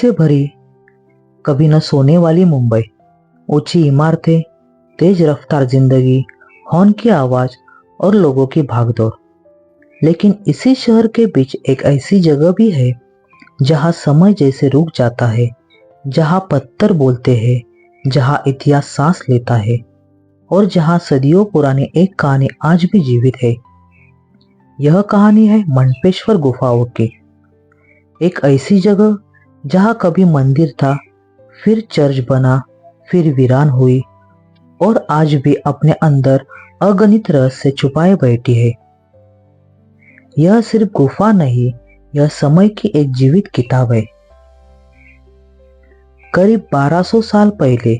से भरी, कभी न सोने वाली मुंबई, ऊंची इमारतें, तेज रफ्तार जिंदगी, हॉर्न की आवाज और लोगों की भागदौड़। लेकिन इसी शहर के बीच एक ऐसी जगह भी है जहां समय जैसे रुक जाता है, जहां पत्थर बोलते हैं, जहां इतिहास सांस लेता है और जहां सदियों पुरानी एक कहानी आज भी जीवित है। यह कहानी है मंडपेश्वर गुफाओं की। एक ऐसी जगह जहां कभी मंदिर था, फिर चर्च बना, फिर वीरान हुई और आज भी अपने अंदर अगणित रहस्य छुपाए बैठी है। यह सिर्फ गुफा नहीं, यह समय की एक जीवित किताब है। करीब 1200 साल पहले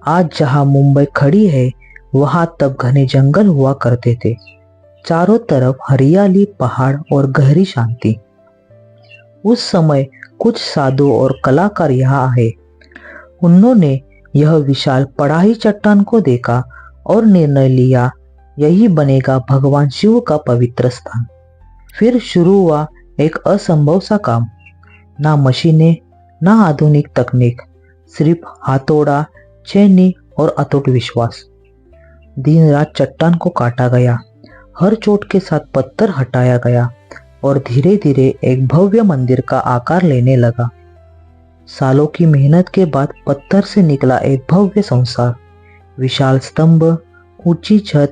आज जहां मुंबई खड़ी है, वहां तब घने जंगल हुआ करते थे। चारों तरफ हरियाली, पहाड़ और गहरी शांति। उस समय कुछ साधु और कलाकार यहाँ आए। उन्होंने यह विशाल पहाड़ी चट्टान को देखा और निर्णय लिया, यही बनेगा भगवान शिव का पवित्र स्थान। फिर शुरू हुआ एक असंभव सा काम। ना मशीनें, ना आधुनिक तकनीक, सिर्फ हाथोड़ा, चैनी और अटूट विश्वास। दिन रात चट्टान को काटा गया, हर चोट के साथ पत्थर हटाया गया और धीरे धीरे एक भव्य मंदिर का आकार लेने लगा। सालों की मेहनत के बाद पत्थर से निकला एक भव्य संसार। विशाल स्तंभ, ऊंची छत,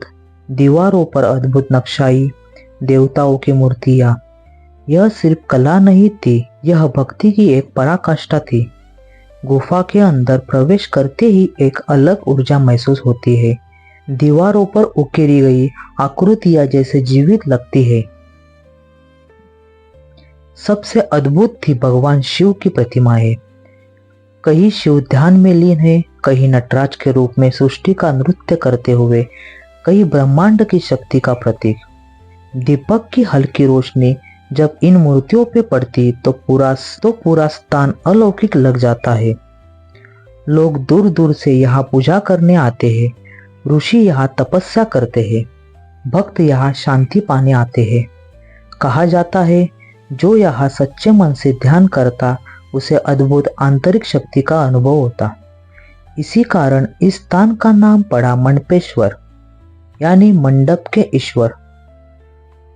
दीवारों पर अद्भुत नक्शाई, देवताओं की मूर्तियां। यह सिर्फ कला नहीं थी, यह भक्ति की एक पराकाष्ठा थी। गुफा के अंदर प्रवेश करते ही एक अलग ऊर्जा महसूस होती है। दीवारों पर उकेरी गई आकृतियां जैसे जीवित लगती है। सबसे अद्भुत थी भगवान शिव की प्रतिमाएं। कहीं शिव ध्यान में लीन है, कहीं नटराज के रूप में सृष्टि का नृत्य करते हुए, कहीं ब्रह्मांड की शक्ति का प्रतीक। दीपक की हल्की रोशनी जब इन मूर्तियों पे पड़ती तो पूरा स्थान अलौकिक लग जाता है। लोग दूर दूर से यहाँ पूजा करने आते हैं, ऋषि यहाँ तपस्या करते हैं, भक्त यहाँ शांति पाने आते हैं। कहा जाता है, जो यहाँ सच्चे मन से ध्यान करता उसे अद्भुत आंतरिक शक्ति का अनुभव होता। इसी कारण इस स्थान का नाम पड़ा मंडपेश्वर, यानी मंडप के ईश्वर,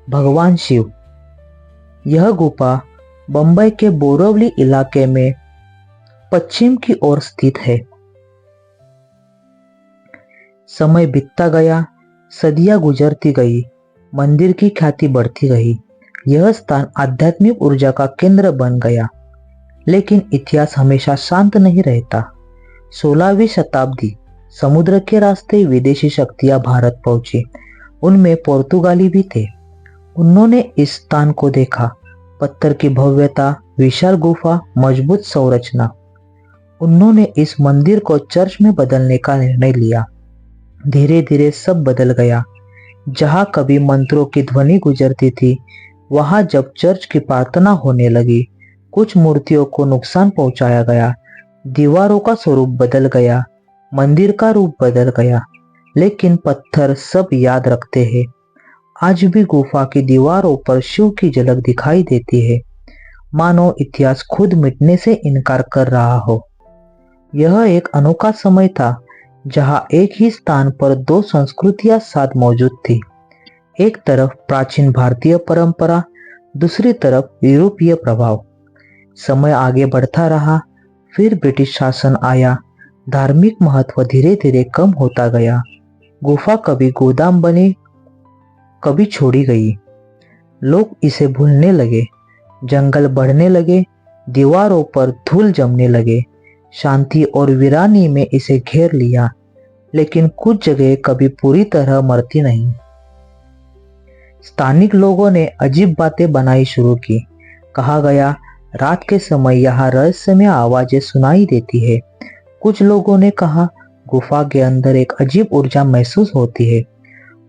भगवान शिव। यह गुफा बंबई के बोरिवली इलाके में पश्चिम की ओर स्थित है। समय बीतता गया, सदियां गुजरती गई, मंदिर की ख्याति बढ़ती गई। यह स्थान आध्यात्मिक ऊर्जा का केंद्र बन गया। लेकिन इतिहास हमेशा शांत नहीं रहता। 16वीं शताब्दी, समुद्र के रास्ते विदेशी शक्तियां भारत पहुंची। उनमें पुर्तगाली भी थे। उन्होंने इस स्थान को देखा, पत्थर की भव्यता, विशाल गुफा, मजबूत संरचना। उन्होंने इस मंदिर को चर्च में बदलने का निर्णय लिया। धीरे धीरे सब बदल गया। जहां कभी मंत्रों की ध्वनि गुजरती थी, वहां जब चर्च की प्रार्थना होने लगी, कुछ मूर्तियों को नुकसान पहुंचाया गया, दीवारों का स्वरूप बदल गया, मंदिर का रूप बदल गया। लेकिन पत्थर सब याद रखते हैं। आज भी गुफा की दीवारों पर शिव की झलक दिखाई देती है, मानो इतिहास खुद मिटने से इनकार कर रहा हो। यह एक अनोखा समय था जहां एक ही स्थान पर दो संस्कृतियां साथ मौजूद थी। एक तरफ प्राचीन भारतीय परंपरा, दूसरी तरफ यूरोपीय प्रभाव। समय आगे बढ़ता रहा, फिर ब्रिटिश शासन आया, धार्मिक महत्व धीरे धीरे कम होता गया। गुफा कभी गोदाम बनी, कभी छोड़ी गई। लोग इसे भूलने लगे, जंगल बढ़ने लगे, दीवारों पर धूल जमने लगे, शांति और वीरानी में इसे घेर लिया। लेकिन कुछ जगह कभी पूरी तरह मरती नहीं। स्थानिक लोगों ने अजीब बातें बनाई शुरू की। कहा गया, रात के समय यहाँ रहस्यमय आवाजें सुनाई देती है। कुछ लोगों ने कहा, गुफा के अंदर एक अजीब ऊर्जा महसूस होती है।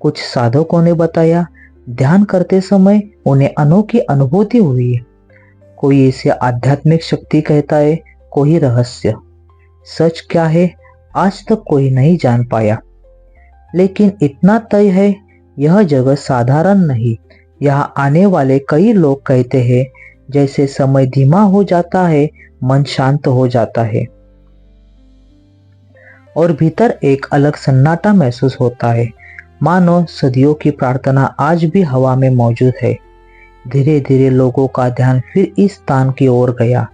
कुछ साधकों ने बताया, ध्यान करते समय उन्हें अनोखी अनुभूति हुई है। कोई इसे आध्यात्मिक शक्ति कहता है, कोई रहस्य। सच क्या है, आज तक कोई नहीं जान पाया। लेकिन इतना तय है, यह जगह साधारण नहीं। यहाँ आने वाले कई लोग कहते हैं, जैसे समय धीमा हो जाता है, मन शांत हो जाता है और भीतर एक अलग सन्नाटा महसूस होता है, मानो सदियों की प्रार्थना आज भी हवा में मौजूद है। धीरे धीरे लोगों का ध्यान फिर इस स्थान की ओर गया।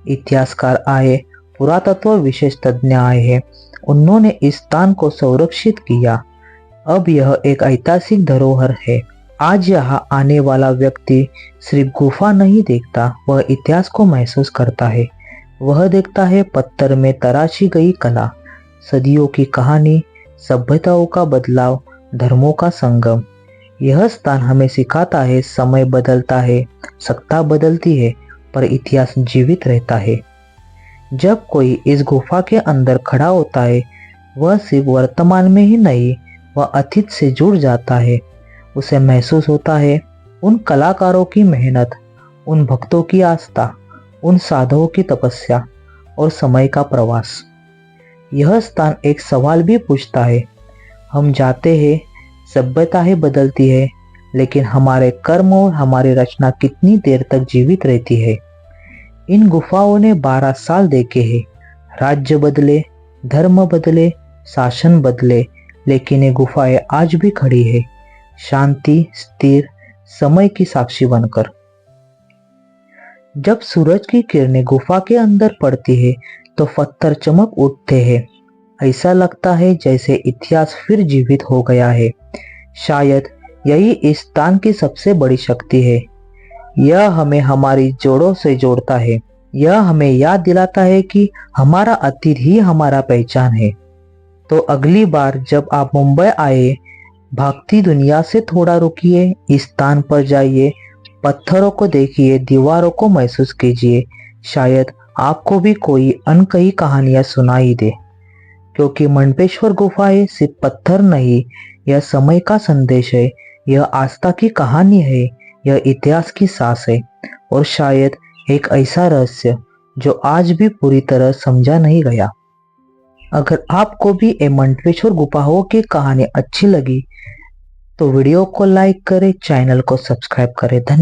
इतिहासकार आए, पुरातत्व विशेष तज्ञ आए हैं, उन्होंने इस स्थान को संरक्षित किया। अब यह एक ऐतिहासिक धरोहर है। आज यहाँ आने वाला व्यक्ति सिर्फ गुफा नहीं देखता, वह इतिहास को महसूस करता है। वह देखता है पत्थर में तराशी गई कला, सदियों की कहानी, सभ्यताओं का बदलाव, धर्मों का संगम। यह स्थान हमें सिखाता है, समय बदलता है, सत्ता बदलती है, पर इतिहास जीवित रहता है। जब कोई इस गुफा के अंदर खड़ा होता है, वह सिर्फ वर्तमान में ही नहीं, वह अतीत से जुड़ जाता है। उसे महसूस होता है उन कलाकारों की मेहनत, उन भक्तों की आस्था, उन साधुओं की तपस्या और समय का प्रवास। यह स्थान एक सवाल भी पूछता है, हम जाते हैं, सभ्यताएं बदलती है, लेकिन हमारे कर्म और हमारी रचना कितनी देर तक जीवित रहती है। इन गुफाओं ने 12 साल देखे हैं, राज्य बदले, धर्म बदले, शासन बदले, लेकिन ये गुफाएं आज भी खड़ी है, शांति, स्थिर, समय की साक्षी बनकर। जब सूरज की किरणें गुफा के अंदर पड़ती है तो पत्थर चमक उठते हैं। ऐसा लगता है जैसे इतिहास फिर जीवित हो गया है। शायद यही इस स्थान की सबसे बड़ी शक्ति है। यह हमें हमारी जड़ों से जोड़ता है। यह हमें याद दिलाता है कि हमारा अतीत ही हमारा पहचान है। तो अगली बार जब आप मुंबई आए, भागती दुनिया से थोड़ा रुकिए, इस स्थान पर जाइए, पत्थरों को देखिए, दीवारों को महसूस कीजिए। शायद आपको भी कोई अनकही कहानियां सुनाई दे, क्योंकि मंडपेश्वर गुफाएं सिर्फ पत्थर नहीं, यह समय का संदेश है, यह आस्था की कहानी है, यह इतिहास की सांस है, और शायद एक ऐसा रहस्य जो आज भी पूरी तरह समझा नहीं गया। अगर आपको भी ये मंडपेश्वर गुफाओं की कहानी अच्छी लगी तो वीडियो को लाइक करें, चैनल को सब्सक्राइब करें। धन्यवाद।